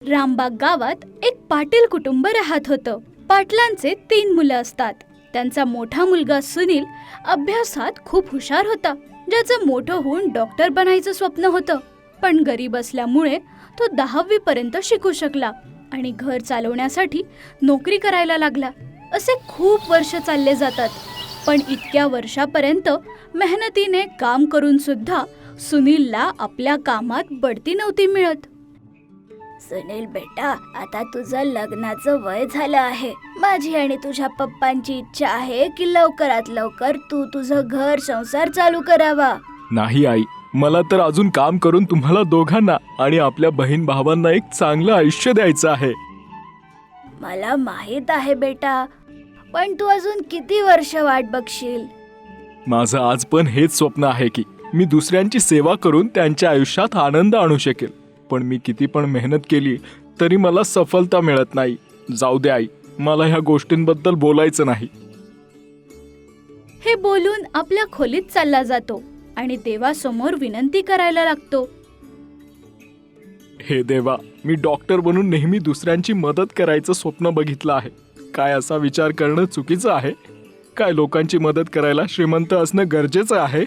रामबाग गावात एक पाटील कुटुंब राहत होतं. पाटलांचे 3 मुलं असतात. त्यांचा मोठा मुलगा सुनील अभ्यासात खूप हुशार होता, ज्याचं मोठं होऊन डॉक्टर बनायचं स्वप्न होतं. पण गरीब असल्यामुळे तो 10वी पर्यंत शिकू शकला आणि घर चालवण्यासाठी नोकरी करायला लागला. असे खूप वर्ष चालले जातात, पण इतक्या वर्षापर्यंत मेहनतीने काम करून सुद्धा सुनीलला आपल्या कामात बढती नव्हती मिळत. सुनील बेटा, आता तुझं लग्नाचं वय झालं आहे. माझी आणि तुझ्या पप्पांची इच्छा आहे की लवकरात लवकर तू तुझं घर संसार चालू करावा. नाही आई, मला तर अजून काम करून तुम्हाला दोघांना आणि आपल्या बहीण भावांना एक चांगलं आयुष्य द्यायचं आहे. मला माहित आहे बेटा, पण तू अजून किती वर्ष वाट बघशील? माझं आज पण हेच स्वप्न आहे की मी दुसऱ्यांची सेवा करून त्यांच्या आयुष्यात आनंद आणू शकेल. पण मी किती पण मेहनत केली तरी मला सफलता मिळत नाही. जाऊ दे आई, मला ह्या गोष्टींबद्दल बोलायचं नाही. हे बोलून आपल्या खोलीत चालला जातो आणि देवासमोर विनंती करायला लागतो. हे देवा, मी डॉक्टर बनून नेहमी दुसऱ्यांची मदत करायचं स्वप्न बघितलं आहे. काय असा विचार करणं चुकीचं आहे? काय लोकांची मदत करायला श्रीमंत असणं गरजेचं आहे?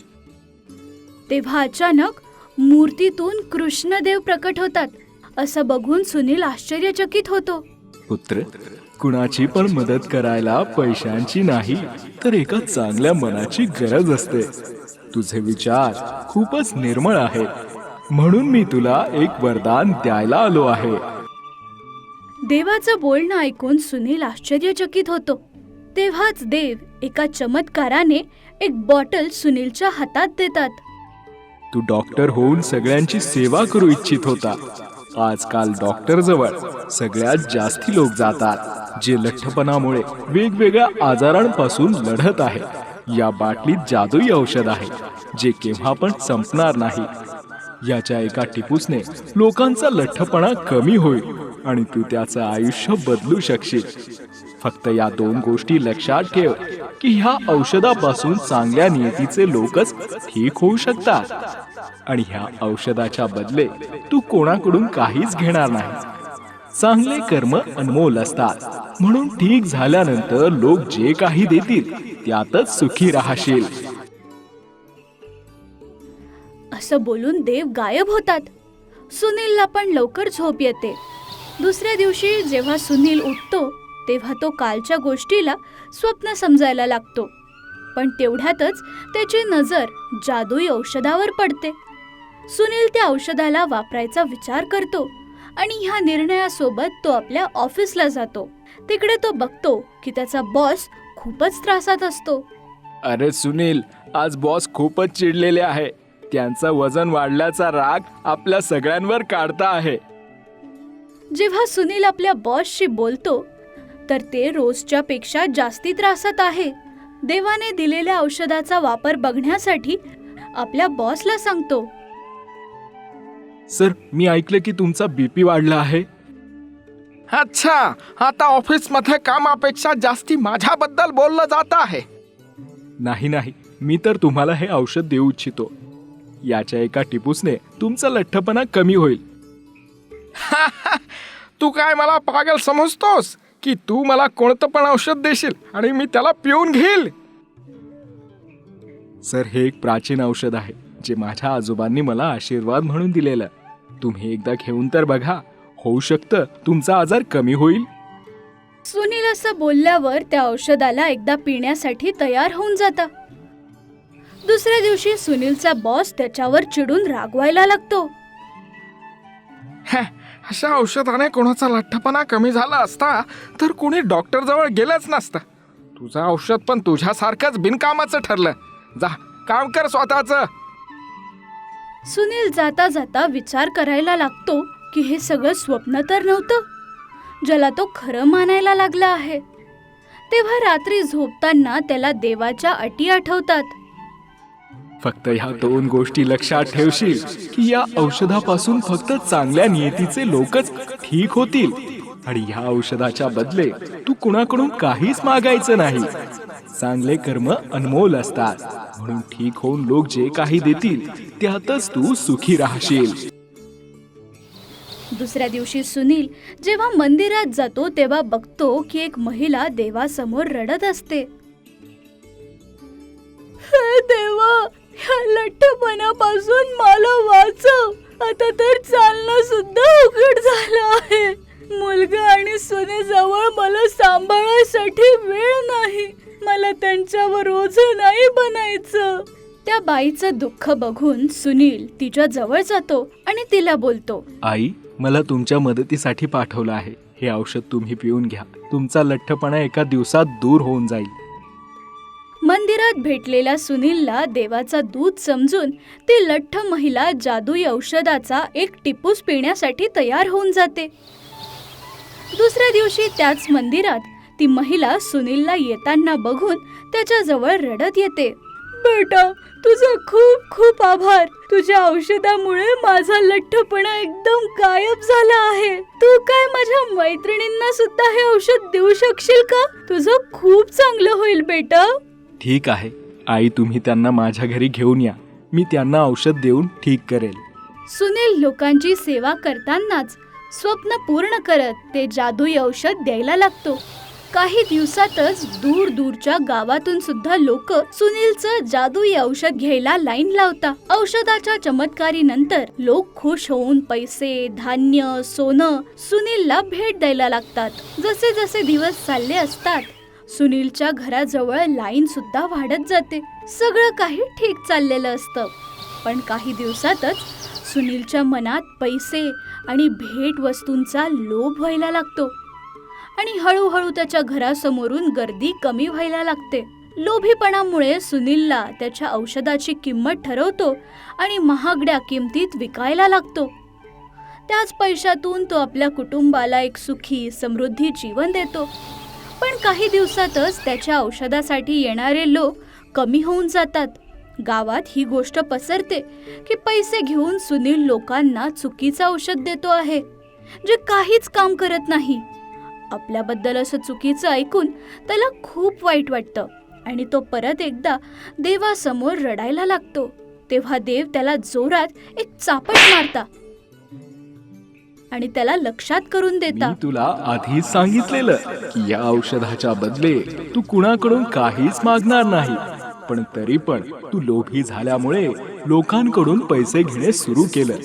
तेव्हा अचानक मूर्तीतून कृष्णदेव प्रकट होतात. असं बघून सुनील आश्चर्यचकित होतो. पुत्र, कुणाची पण मदत करायला पैशांची नाही तर एका चांगल्या मनाची गरज असते. तुझे विचार खूपच निर्मळ आहेत, म्हणून मी तुला एक वरदान द्यायला आलो आहे. देवाचं बोलणं ऐकून सुनील आश्चर्यचकित होतो. तेव्हाच देव एका चमत्काराने एक बॉटल सुनीलच्या हातात देतात. तू डॉक्टर होऊन सगळ्यांची सेवा करू इच्छित होता. आजकाल डॉक्टर जवळ सगळ्यात जास्ती लोक जातात जे लठ्ठपणामुळे वेगवेगळ्या आजारांपासून लढत आहेत. या बाटलीत जादुई औषध आहे जे केव्हा पण संपणार नाही. याच्या एका टिपूसने लोकांचा लठ्ठपणा कमी होईल आणि तू त्याचं आयुष्य बदलू शकशील. फक्त या 2 गोष्टी लक्षात ठेव की ह्या औषधापासून चांगल्या नियतीचे लोकच ठीक होऊ शकतात आणि ह्या औषधाच्या बदले तू कोणाकडून काहीच घेणार नाही. चांगले कर्म अनमोल असतात, म्हणून ठीक झाल्यानंतर लोक जे काही देतील त्यातच सुखी राहशील. असं बोलून देव गायब होतात. सुनीलला पण लवकर झोप येते. दुसऱ्या दिवशी जेव्हा सुनील उठतो तेव्हा तो कालच्या गोष्टीला स्वप्न समजायला लागतो. पण तेवढ्यातच त्याची नजर जादुई औषधावर पडते. सुनील त्या औषधाला वापरायचा विचार करतो आणि ह्या निर्णयासोबत तो आपल्या ऑफिसला जातो. तिकडे तो बघतो की त्याचा बॉस खूपच त्रासात असतो. अरे सुनील, आज बॉस खूपच चिडलेले आहे. त्यांचं वजन वाढल्याचा राग आपल्या सगळ्यांवर काढता आहे. जेव्हा सुनील आपल्या बॉसशी बोलतो तर ते रोजच्या पेक्षा जास्ती त्रासात आहे. देवाने दिलेल्या औषधाचा वापर बघण्यासाठी आपल्या बॉसला सांगतो. सर, मी ऐकलं की तुमचा बीपी वाढला आहे. अच्छा, आता ऑफिसमध्ये कामापेक्षा जास्ती माझ्याबद्दल बोललं जात आहे. नाही, मी तर तुम्हाला हे औषध देऊ इच्छितो. याच्या एका टिपूसने तुमचा लठ्ठपणा कमी होईल. तू काय मला पागल समजतोस की तू मला कोणतं पण औषध देशील आणि मी त्याला पिऊन घेईल? सर, हे एक प्राचीन औषध आहे जे माझ्या आजोबांनी मला आशीर्वाद म्हणून दिलेलं. तुम्ही एकदा घेऊन तर बघा, होऊ शकतं तुमचा आजार कमी होईल. सुनील असं बोलल्यावर त्या औषधाला एकदा पिण्यासाठी तयार होऊन जातं. दुसऱ्या दिवशी सुनीलचा बॉस त्याच्यावर चिडून रागवायला लागतो. अशा औषधाने कोणाचा लठ्ठपणा कमी झाला असता तर कोणी डॉक्टर जवळ गेलंच नसतं. तुझं औषध पण तुझ्यासारखंच बिनकामाचं ठरलं. जा, काम कर स्वतःचं. सुनील जाता जाता विचार करायला लागतो की हे सगळं स्वप्न तर नव्हतं, ज्याला तो खरं मानायला लागला आहे. तेव्हा रात्री झोपताना त्याला देवाच्या अटी आठवतात. फक्त ह्या 2 गोष्टी लक्षात ठेवशील की या औषधापासून फक्त चांगल्या नियतीचे लोकच ठीक होतील आणि ह्या औषधाच्या बदले तू कुणाकडून काहीच मागायचं नाही. चांगले कर्म अनमोल असतात, म्हणून ठीक होऊन लोक जे काही देतील त्यातच तू सुखी राहशील. दुसऱ्या दिवशी सुनील जेव्हा मंदिरात जातो तेव्हा बघतो की एक महिला देवासमोर रडत असते. हे देवा, ह्या लठ्ठपणापासून मला वाचव. आता तर चालणं सुद्धा अवघड झालं आहे. मुलगा आणि सुनेजवळ मला सांभाळायसाठी वेळ नाही. मला त्यांच्यावर ओझं नाही बनायचं. त्या बाईचं दुःख बघून सुनील तिच्या जवळ जातो आणि तिला बोलतो, आई, मला तुमच्या मदतीसाठी पाठवलं आहे. हे औषध तुम्ही पिऊन घ्या. तुमचा लठ्ठपणा एका दिवसात दूर होऊन जाईल. मंदिरात भेटलेल्या सुनीलला देवाचा दूत समजून ती लठ्ठ महिला जादुई औषधाचा एक टिपूस पिण्यासाठी तयार होऊन जाते. दुसऱ्या दिवशी त्याच मंदिरात ती महिला सुनीलला येताना बघून त्याच्याजवळ रडत येते. बेटा, तुझा खूप खूप आभार. तुझ्या औषधामुळे माझा लठ्ठपणा एकदम गायब झाला आहे. तू काय माझ्या मैत्रिणींना सुद्धा हे औषध देऊ शकशील का? तुझं खूप चांगलं होईल बेटा. ठीक आहे आई, तुम्ही त्यांना माझ्या घरी घेऊन या. मी त्यांना औषध देऊन ठीक करेल. सुनील लोकांची सेवा करतानाच स्वप्न पूर्ण करत ते जादुई औषध द्यायला लागतो. काही दिवसातच दूर दूरच्या गावातून सुद्धा लोक सुनीलचं जादुई औषध घ्यायला लाईन लावता. औषधाच्या चमत्कारीनंतर लोक खुश होऊन पैसे, धान्य, सोनं सुनीलला भेट द्यायला लागतात. जसे जसे दिवस चालले असतात सुनीलच्या घराजवळ लाईन सुद्धा वाढत जाते. सगळं काही ठीक चाललेलं असतं. पण काही दिवसातच सुनीलच्या मनात पैसे आणि भेट वस्तूंचा लोभ व्हायला लागतो आणि हळूहळू त्याच्या घरासमोरून गर्दी कमी व्हायला लागते. लोभीपणामुळे सुनीलला त्याच्या औषधाची किंमत ठरवतो आणि महागड्या किमतीत विकायला लागतो. त्याच पैशातून तो आपल्या कुटुंबाला एक सुखी समृद्धी जीवन देतो. पण काही दिवसातच त्याच्या औषधासाठी येणारे लोक कमी होऊन जातात. गावात ही गोष्ट पसरते की पैसे घेऊन सुनील लोकांना चुकीचं औषध देतो आहे, जे काहीच काम करत नाही. आपल्याबद्दल असं चुकीचं ऐकून त्याला खूप वाईट वाटतं आणि तो परत एकदा देवासमोर रडायला लागतो. तेव्हा देव त्याला जोरात एक चापट मारता आणि त्याला लक्षात करून देता. मी तुला आधीच सांगितलेलं की या औषधाच्या बदले तू कुणाकडून काहीच मागणार नाही. पण तरी पण तू लोभी झाल्यामुळे लोकांकडून पैसे घेणे सुरू केलं.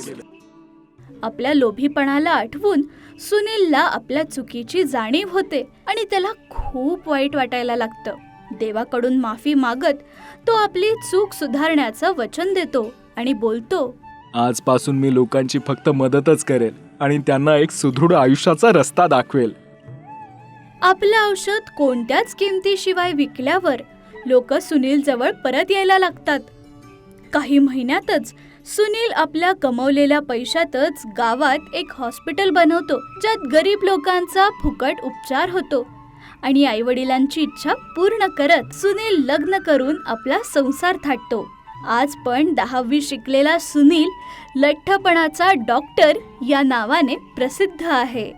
आपल्या लोभीपणाला आठवून सुनीलला आपल्या चुकीची जाणीव होते आणि त्याला खूप वाईट वाटायला लागतं. देवाकडून माफी मागत तो आपली चूक सुधारण्याचं वचन देतो आणि बोलतो, आजपासून मी लोकांची फक्त मदतच करेल आणि त्यांना एक सुदृढ आयुष्याचा रस्ता दाखवेल. आपलं औषध कोणत्याच किमतीशिवाय विकल्यावर लोक सुनील जवळ परत यायला लागतात. काही महिन्यातच सुनील आपल्या कमवलेल्या पैशातच गावात एक हॉस्पिटल बनवतो, ज्यात गरीब लोकांचा फुकट उपचार होतो. आणि आईवडिलांची इच्छा पूर्ण करत सुनील लग्न करून आपला संसार थाटतो. आज पण 10वी शिकलेला सुनील लठ्ठपणाचा डॉक्टर या नावाने प्रसिद्ध आहे.